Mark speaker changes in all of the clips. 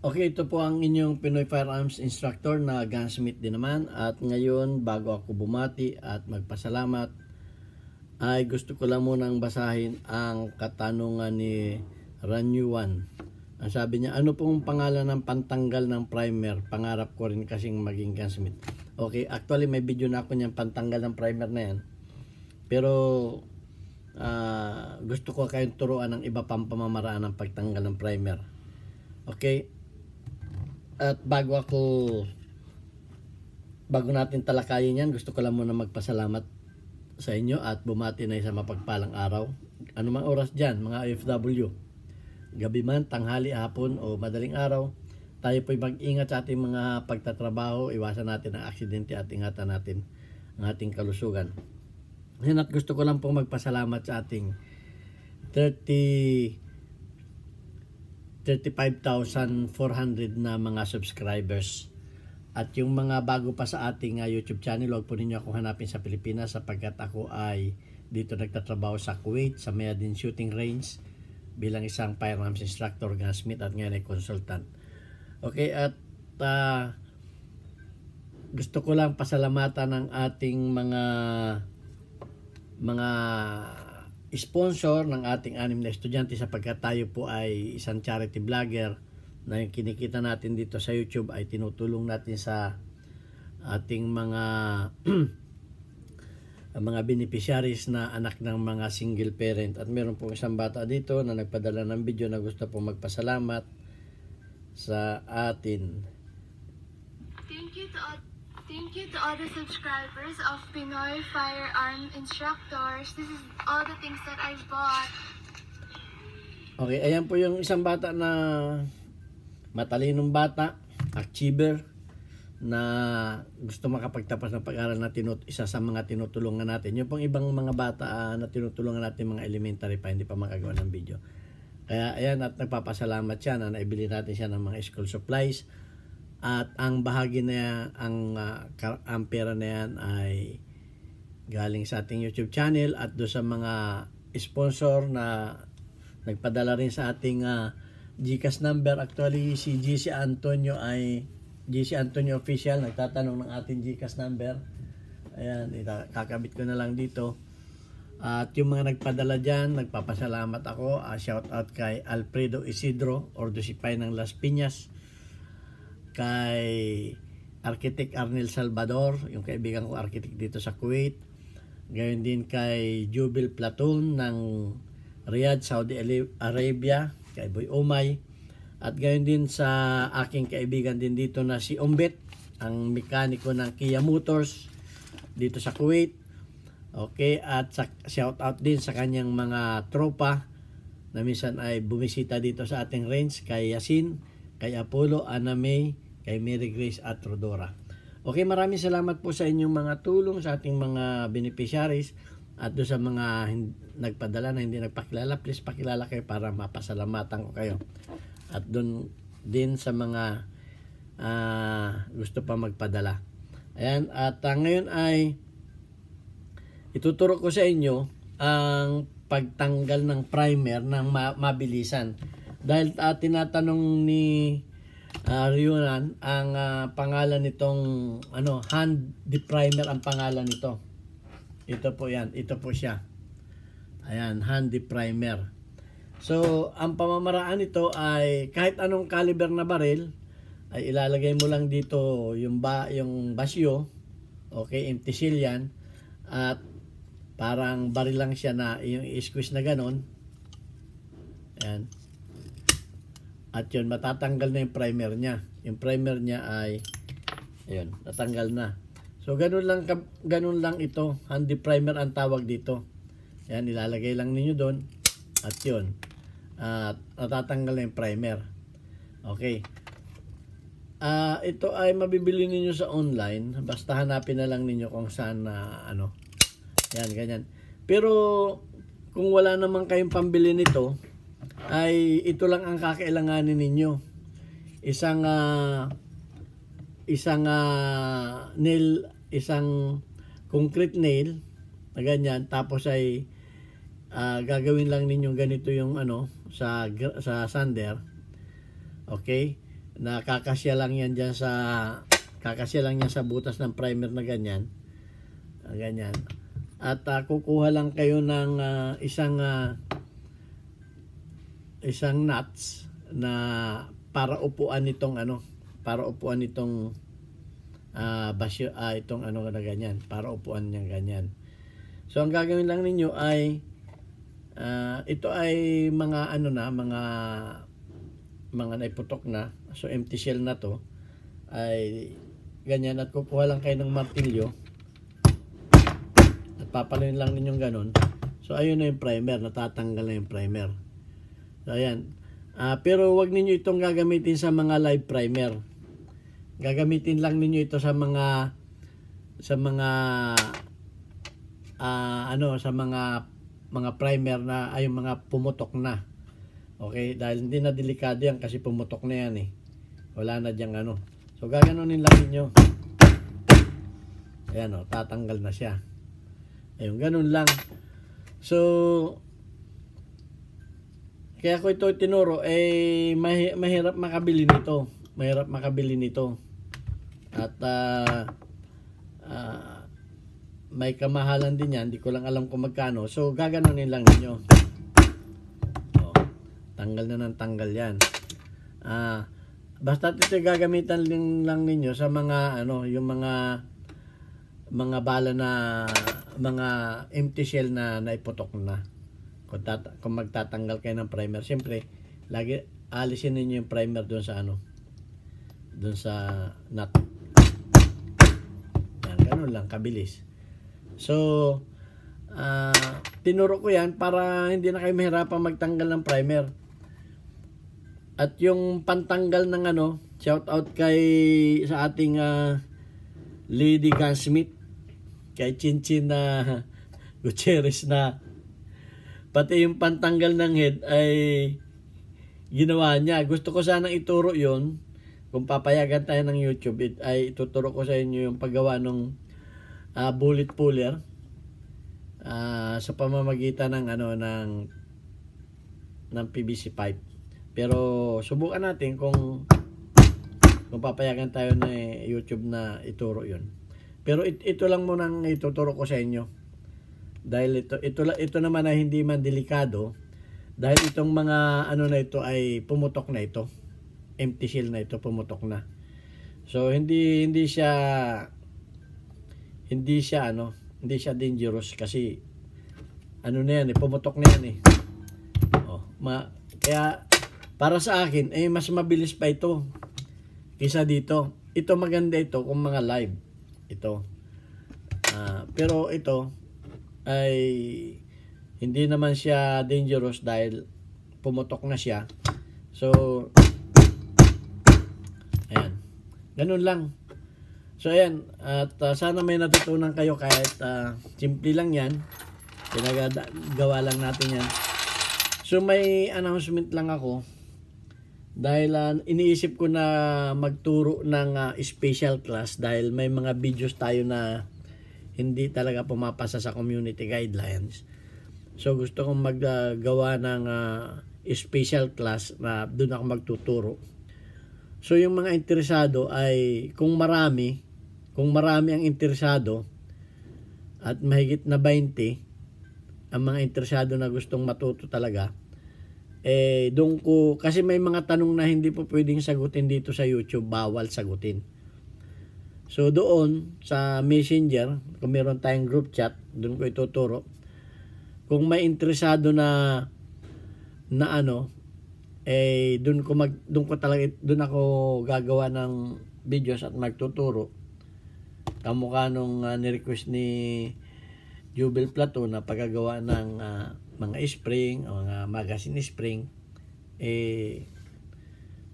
Speaker 1: Okay, ito po ang inyong Pinoy Firearms Instructor na gunsmith din naman. At ngayon, bago ako bumati at magpasalamat, ay gusto ko lang munang basahin ang katanungan ni Ranyuan. Ang sabi niya, ano pong pangalan ng pantanggal ng primer? Pangarap ko rin kasing maging gunsmith. Okay, actually may video na ako niyang pantanggal ng primer na yan. Pero gusto ko kayong turuan ng iba pang pamamaraan ng pagtanggal ng primer. Okay? At bago natin talakayin yan, gusto ko lang muna magpasalamat sa inyo at bumati na isang mapagpalang araw. Ano mang oras dyan, mga OFW. Gabi man, tanghali, hapon o madaling araw, tayo po'y mag-ingat sa ating mga pagtatrabaho, iwasan natin ang aksidente at ingatan natin ang ating kalusugan. Ngayon at gusto ko lang pong magpasalamat sa ating 35,400 na mga subscribers. At yung mga bago pa sa ating YouTube channel, huwag po ninyo akong hanapin sa Pilipinas sapagkat ako ay dito nagtatrabaho sa Kuwait, sa Mayadin Shooting Range bilang isang firearms instructor, gunsmith at ngayon ay consultant. Okay, at gusto ko lang pasalamatan ng ating mga sponsor ng ating 6 na estudyante sapagkat tayo po ay isang charity vlogger na yung kinikita natin dito sa YouTube ay tinutulong natin sa ating mga mga beneficiaries na anak ng mga single parent. At meron po isang bata dito na nagpadala ng video na gusto po magpasalamat sa atin.
Speaker 2: Thank you to all the subscribers of Pinoy Firearm Instructors. This is all the things that I bought.
Speaker 1: Okay, ayan po yung isang bata na matalinong bata, achiever, na gusto makapagtapos ng pag-aaral na isa sa mga tinutulungan natin. Yung pong ibang mga bata na tinutulungan natin mga elementary pa, hindi pa makagawa ng video. Kaya ayan, at nagpapasalamat siya na naibili natin siya ng mga school supplies. At ang bahagi na yan, ang pera na yan ay galing sa ating YouTube channel at doon sa mga sponsor na nagpadala rin sa ating GCash number. Actually, si GC Antonio Official nagtatanong ng ating GCash number. Ayan, kakabit ko na lang dito. At yung mga nagpadala dyan, nagpapasalamat ako. Shout out kay Alfredo Isidro, Ordosipay ng Las Piñas, kay Architect Arnel Salvador, yung kaibigan ko architect dito sa Kuwait. Gayon din kay Jubil Platoon ng Riyadh, Saudi Arabia, kay Boy Umay. At gayon din sa aking kaibigan din dito na si Umbet, ang mekaniko ng Kia Motors dito sa Kuwait. Okay, at shout out din sa kanyang mga tropa na minsan ay bumisita dito sa ating range, kay Yasin, kay Apollo, Ana May, kay Mary Grace at Rodora. Okay, maraming salamat po sa inyong mga tulong sa ating mga beneficiaries at doon sa mga nagpadala na hindi nagpakilala, please pakilala kayo para mapasalamatan ko kayo. At doon din sa mga gusto pa magpadala. Ayan, at ngayon ay ituturo ko sa inyo ang pagtanggal ng primer ng mabilisan. Dahil tinatanong ni Ryunan ang pangalan nitong hand primer ang pangalan nito. Ito po yan, ito po siya. Ayan, hand primer. So, ang pamamaraan nito ay kahit anong caliber na baril ay ilalagay mo lang dito yung basyo. Okay, empty seal yan. At parang baril lang siya na yung i-squeeze na ganon. Ayan. At yun, matatanggal na yung primer niya. Yung primer niya ay, ayun, natanggal na. So, ganun lang ito. Handy primer ang tawag dito. Ayan, ilalagay lang ninyo doon. At yun, natatanggal na yung primer. Okay. Ito ay mabibili ninyo sa online. Basta hanapin na lang ninyo kung saan yan, ganyan. Pero kung wala naman kayong pambili nito, ay ito lang ang kakailanganin ninyo. Isang nail, isang concrete nail na ganyan, tapos ay gagawin lang ninyo ganito yung sa sander. Okay? Kakasya lang yan dyan sa butas ng primer na ganyan. Ganyan. At kukuha lang kayo ng isang nuts na para upuan nitong basyo, itong na ganyan, para upuan niya ganyan. So ang gagawin lang ninyo ay ito ay mga mga naiputok na. So empty shell na to ay ganyan, at kukuha lang kayo ng martilyo at papalayin lang ninyong ganon. So ayun na yung primer, natatanggal na yung primer. So ayan. Pero wag ninyo itong gagamitin sa mga live primer. Gagamitin lang ninyo ito sa mga primer na ay yung mga pumutok na. Okay, dahil hindi na delikado yan kasi pumutok na yan eh. Wala na diyang So gaganunin lang ninyo. Ayan tatanggal na siya. Ayun, ganun lang. So kaya ko ito tinuro mahirap makabili nito. At may kamahalan din yan, hindi ko lang alam kung magkano. So gaganunin lang ninyo. Tanggal na ng tanggal yan. Basta ito gagamitan lang ninyo sa mga yung mga bala na mga empty shell na naiputok na. Kung magtatanggal kayo ng primer, siyempre lagi alisin ninyo yung primer doon sa doon sa nut. Yan, ganun lang kabilis. So tinuro ko yan para hindi na kayo mahirapan magtanggal ng primer. At yung pantanggal ng shout out sa ating Lady Gunsmith, kay Chinchin Gutierrez, na pati yung pantanggal ng head ay ginawa niya. Gusto ko sanang ituro yon, kung papayagan tayo ng YouTube, ay ituturo ko sa inyo yung paggawa ng bullet puller sa pamamagitan ng PVC pipe. Pero subukan natin kung papayagan tayo na YouTube na ituro yon. Pero ito lang muna ang ituturo ko sa inyo. Dahil ito naman ay hindi man delikado, dahil itong mga na ito ay pumutok na ito. Empty shell na ito, pumutok na. So hindi siya dangerous kasi na yan pumutok na yan kaya para sa akin mas mabilis pa ito kaysa dito. Ito maganda ito kung mga live ito. Pero ito ay hindi naman siya dangerous dahil pumutok na siya. So ayan, ganun lang. So ayan, at sana may natutunan kayo kahit simple lang yan. Pinagagawa lang natin yan. So may announcement lang ako. Dahil iniisip ko na magturo ng special class dahil may mga videos tayo na hindi talaga pumapasa sa community guidelines. So gusto kong maggawa ng special class na doon ako magtuturo. So yung mga interesado ay kung marami ang interesado at mahigit na 20 ang mga interesado na gustong matuto talaga, doon ko, kasi may mga tanong na hindi po pwedeng sagutin dito sa YouTube, bawal sagutin. So doon sa Messenger, kung meron tayong group chat, doon ko ituturo. Kung may interesado na doon ako gagawa ng videos at magtuturo. Kamukha nung ni-request ni Jubel Platon na paggagawa ng mga spring o mga magazine spring,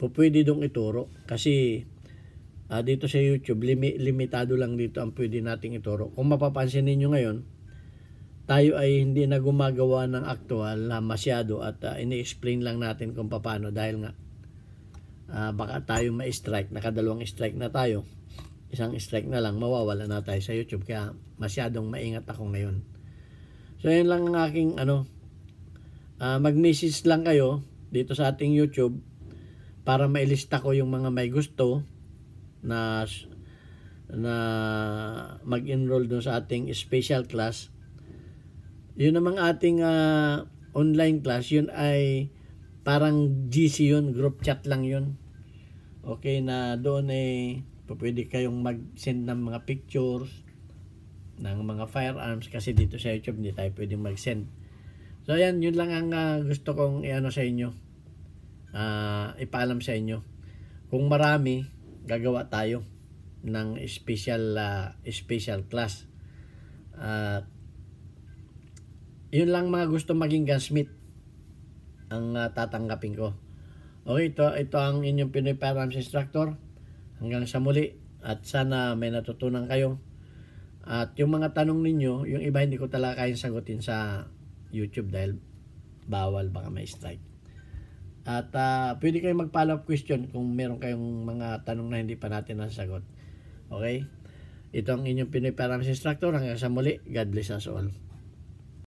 Speaker 1: pwede dong ituro kasi dito sa YouTube limitado lang dito ang pwede nating ituro. Kung mapapansin niyo ngayon, tayo ay hindi na gumagawa ng actual masyado at ini-explain lang natin kung paano dahil nga baka tayo ma-strike, nakadalawang strike na tayo, isang strike na lang mawawala na tayo sa YouTube, kaya masyadong maingat ako ngayon. So yun lang ang aking mag-message lang kayo dito sa ating YouTube para mailista ko yung mga may gusto na mag-enroll dun sa ating special class. Yun namang ating online class, yun ay parang GC yun, group chat lang yun. Okay, na doon pwede kayong mag-send ng mga pictures ng mga firearms, kasi dito sa YouTube hindi tayo pwedeng mag-send. So ayan, yun lang ang gusto kong sa inyo, ipaalam sa inyo. Kung marami, gagawa tayo ng special class. Yun lang mga gusto maging gunsmith ang tatanggapin ko. Okay, ito ang inyong Pinoy Firearms Instructor. Hanggang sa muli, at sana may natutunan kayo. At yung mga tanong ninyo, yung iba hindi ko talaga kayang sagutin sa YouTube dahil bawal, baka may strike. At pwede kayong mag-follow up question kung meron kayong mga tanong na hindi pa natin nasasagot. Okay? Ito ang inyong Pinoy Firearms Instructor. Hanggang sa muli, God bless us all.